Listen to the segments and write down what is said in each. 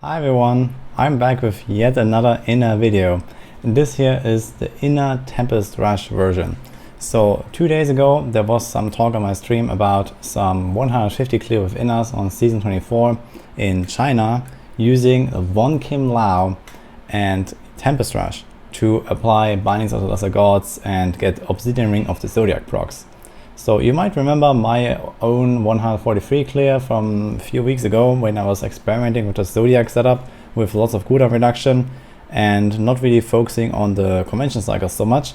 Hi everyone, I'm back with yet another Inna video. And this here is the Inna Tempest Rush version. So 2 days ago there was some talk on my stream about some 150 clear with Innas on season 24 in China using a Khim Lao and Tempest Rush to apply Bindings of the Lesser Gods and get Obsidian Ring of the Zodiac procs. So you might remember my own 143 clear from a few weeks ago when I was experimenting with the Zodiac setup with lots of cooldown reduction and not really focusing on the convention cycles so much.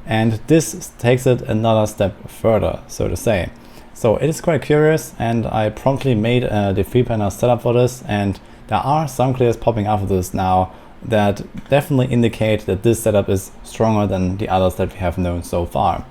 And this takes it another step further, so to say. So it is quite curious, and I promptly made the 3-panel setup for this, and there are some clears popping after this now that definitely indicate that this setup is stronger than the others that we have known so far.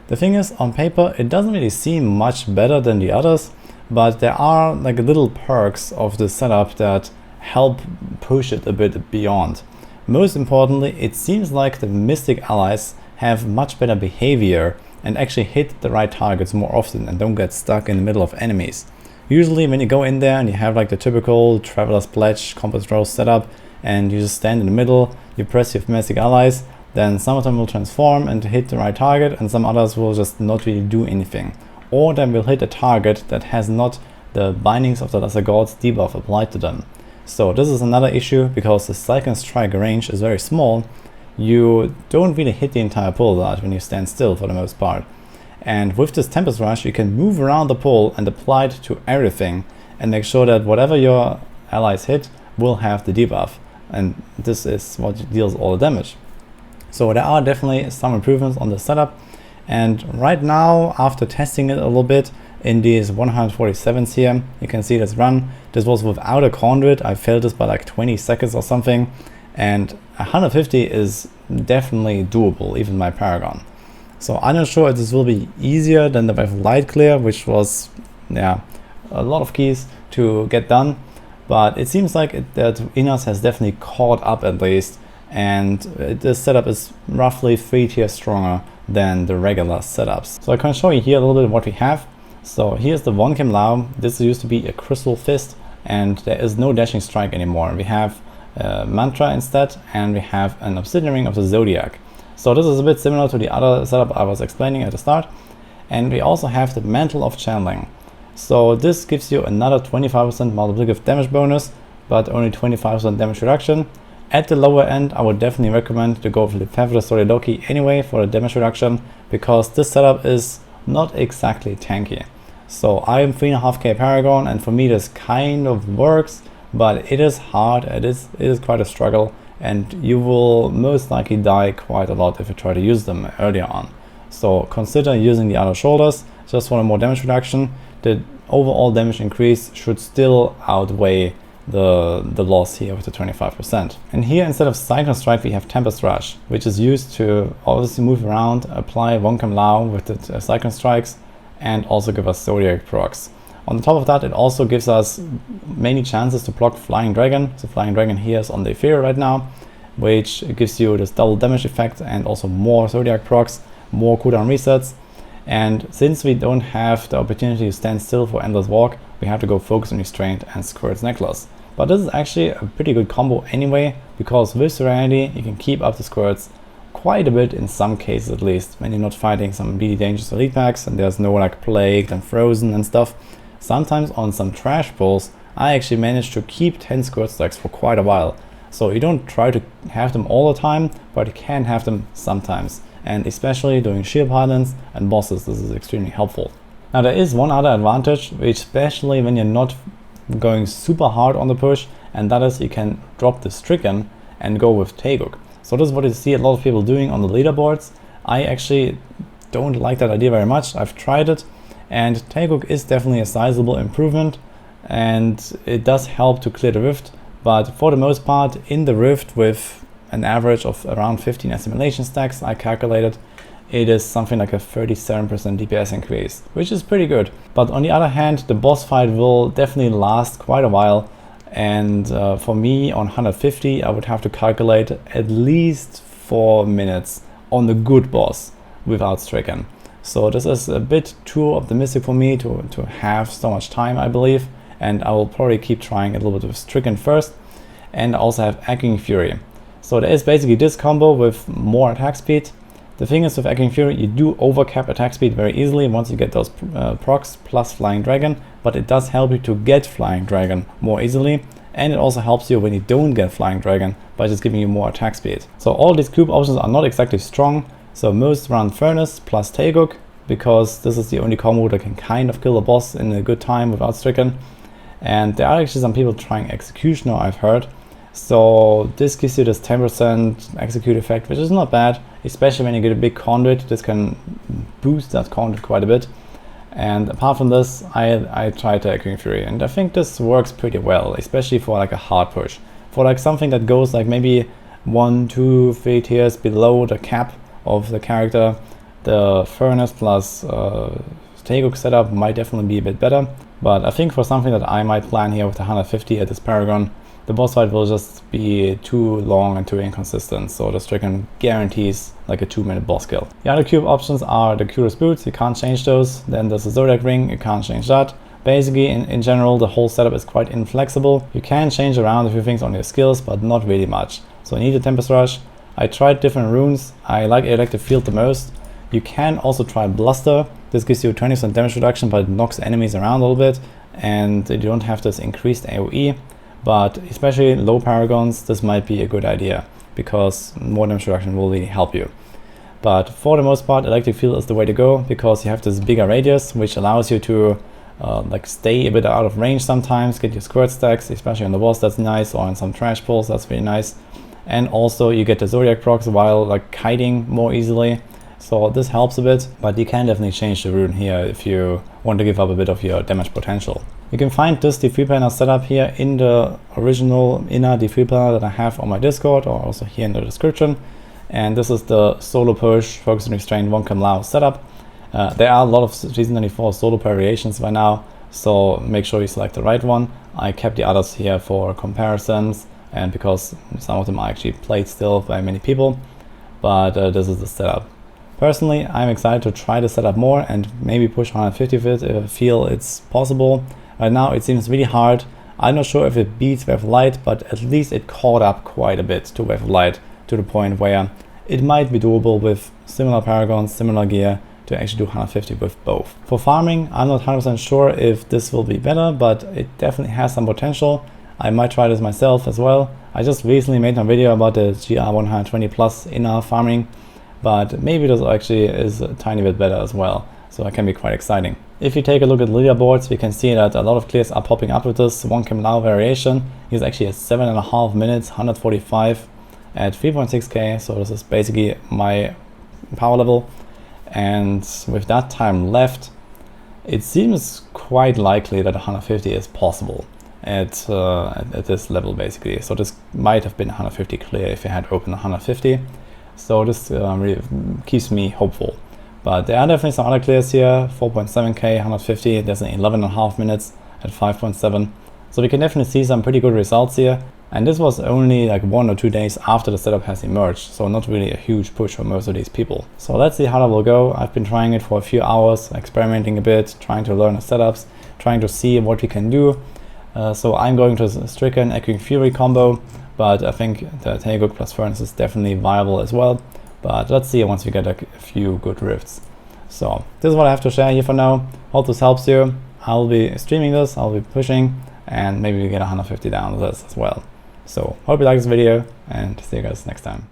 The thing is, on paper it doesn't really seem much better than the others, but there are like little perks of the setup that help push it a bit beyond. Most importantly, it seems like the Mystic allies have much better behavior and actually hit the right targets more often and don't get stuck in the middle of enemies. Usually when you go in there and you have like the typical Traveler's Pledge Compass Rose setup and you just stand in the middle, you press your Mystic allies, then some of them will transform and hit the right target, and some others will just not really do anything. Or then will hit a target that has not the Bindings of the Lesser Gods debuff applied to them. So this is another issue, because the Cyclone Strike range is very small. You don't really hit the entire pole that when you stand still for the most part. And with this Tempest Rush you can move around the pole and apply it to everything and make sure that whatever your allies hit will have the debuff. And this is what deals all the damage. So there are definitely some improvements on the setup, and right now, after testing it a little bit in these 147s here, you can see this run. This was without a conduit. I failed this by like 20 seconds or something, and 150 is definitely doable, even my Paragon. So I'm not sure if this will be easier than the light clear, which was a lot of keys to get done, but it seems like that Innas has definitely caught up at least. And this setup is roughly 3 tiers stronger than the regular setups. So I can show you here a little bit of what we have. So here's the Khim Lao. This used to be a Crystal Fist, and there is no Dashing Strike anymore. We have Mantra instead, and we have an Obsidian Ring of the Zodiac. So this is a bit similar to the other setup I was explaining at the start. And we also have the Mantle of Channeling. So this gives you another 25% multiplicative damage bonus, but only 25% damage reduction. At the lower end, I would definitely recommend to go for the Feather Solidoki anyway for the damage reduction, because this setup is not exactly tanky. So I am 3.5k Paragon, and for me this kind of works, but it is hard, it is quite a struggle, and you will most likely die quite a lot if you try to use them earlier on. So consider using the other shoulders just for a more damage reduction. The overall damage increase should still outweigh the loss here with the 25%. And here, instead of Cyclone Strike, we have Tempest Rush, which is used to obviously move around, apply Khim Lao with the Cyclone Strikes, and also give us Zodiac procs. On the top of that, it also gives us many chances to block Flying Dragon. So Flying Dragon here is on the Ethereal right now, which gives you this double damage effect and also more Zodiac procs, more cooldown resets. And since we don't have the opportunity to stand still for Endless Walk, we have to go focus on Restraint and Squirt's Necklace. But this is actually a pretty good combo anyway, because with Serenity you can keep up the Squirts quite a bit, in some cases at least, when you're not fighting some really dangerous elite packs and there's no like Plagued and Frozen and stuff. Sometimes on some trash pulls I actually managed to keep 10 Squirt stacks for quite a while. So you don't try to have them all the time, but you can have them sometimes. And especially during shield pylons and bosses, this is extremely helpful. Now there is one other advantage, especially when you're not going super hard on the push, and that is you can drop the Stricken and go with Taeguk. So this is what you see a lot of people doing on the leaderboards. I actually don't like that idea very much. I've tried it, and Taeguk is definitely a sizable improvement, and it does help to clear the Rift, but for the most part in the Rift, with an average of around 15 assimilation stacks I calculated, it is something like a 37% DPS increase, which is pretty good. But on the other hand, the boss fight will definitely last quite a while, and for me on 150 I would have to calculate at least 4 minutes on the good boss without Stricken. So this is a bit too optimistic for me to have so much time, I believe, and I will probably keep trying a little bit with Stricken first. and I also have Echoing Fury. So there is basically this combo with more attack speed. The thing is with Echoing Fury, you do overcap attack speed very easily once you get those procs plus Flying Dragon, but it does help you to get Flying Dragon more easily, and it also helps you when you don't get Flying Dragon by just giving you more attack speed. So all these group options are not exactly strong, so most run Furnace plus Taegook, because this is the only combo that can kind of kill a boss in a good time without Stricken. And there are actually some people trying Executioner, I've heard. So this gives you this 10% execute effect, which is not bad, especially when you get a big conduit. This can boost that conduit quite a bit. And apart from this, I tried the Echoing Fury, and I think this works pretty well, especially for like a hard push. For like something that goes like maybe 1, 2, 3 tiers below the cap of the character, the Furnace plus Taegook setup might definitely be a bit better. But I think for something that I might plan here with the 150 at this Paragon, the boss fight will just be too long and too inconsistent, so the Stricken guarantees like a 2-minute boss kill. The other cube options are the Curious Boots, you can't change those. Then there's the Zodiac Ring, you can't change that. Basically, in general, the whole setup is quite inflexible. You can change around a few things on your skills, but not really much. So you need a Tempest Rush. I tried different runes. I like Electric Field the most. You can also try Bluster. This gives you a 20% damage reduction, but it knocks enemies around a little bit, and you don't have this increased AoE. But especially low paragons, this might be a good idea, because more damage reduction will really help you. But for the most part, Electric Field is the way to go, because you have this bigger radius, which allows you to like stay a bit out of range sometimes, get your squirt stacks, especially on the boss, that's nice, or on some trash pulls, that's really nice. And also you get the Zodiac procs while like kiting more easily. So this helps a bit, but you can definitely change the rune here if you want to give up a bit of your damage potential. You can find this D3 planner setup here in the original Inna D3 planner that I have on my Discord, or also here in the description. And this is the solo push, focus on restraint, 1 Khim Lao setup. There are a lot of Season 24 solo variations by now, so make sure you select the right one. I kept the others here for comparisons, and because some of them are actually played still by many people, but this is the setup. Personally, I'm excited to try the setup more and maybe push 150 with it if I feel it's possible. Right now it seems really hard. I'm not sure if it beats Wave of Light, but at least it caught up quite a bit to Wave of Light, to the point where it might be doable with similar paragons, similar gear, to actually do 150 with both. For farming, I'm not 100% sure if this will be better, but it definitely has some potential. I might try this myself as well. I just recently made a video about the GR150 plus Inna farming, but maybe this actually is a tiny bit better as well, so it can be quite exciting. If you take a look at leaderboards, we can see that a lot of clears are popping up with this 1 Khim Lao variation. He's actually at 7.5 minutes, 145 at 3.6k, so this is basically my power level. And with that time left, it seems quite likely that 150 is possible at this level basically. So this might have been 150 clear if you had opened 150. So this really keeps me hopeful. But there are definitely some other clears here, 4.7k, 150, there's an 11.5 minutes at 5.7. So we can definitely see some pretty good results here. And this was only like 1 or 2 days after the setup has emerged, so not really a huge push for most of these people. So let's see how that will go. I've been trying it for a few hours, experimenting a bit, trying to learn the setups, trying to see what we can do. So I'm going to Stricken Echoing Fury combo, but I think the Taegook plus Furnace is definitely viable as well. But let's see once we get a few good rifts. So this is what I have to share here for now. Hope this helps you. I'll be streaming this, I'll be pushing, and maybe we get 150 down with this as well. So hope you like this video, and see you guys next time.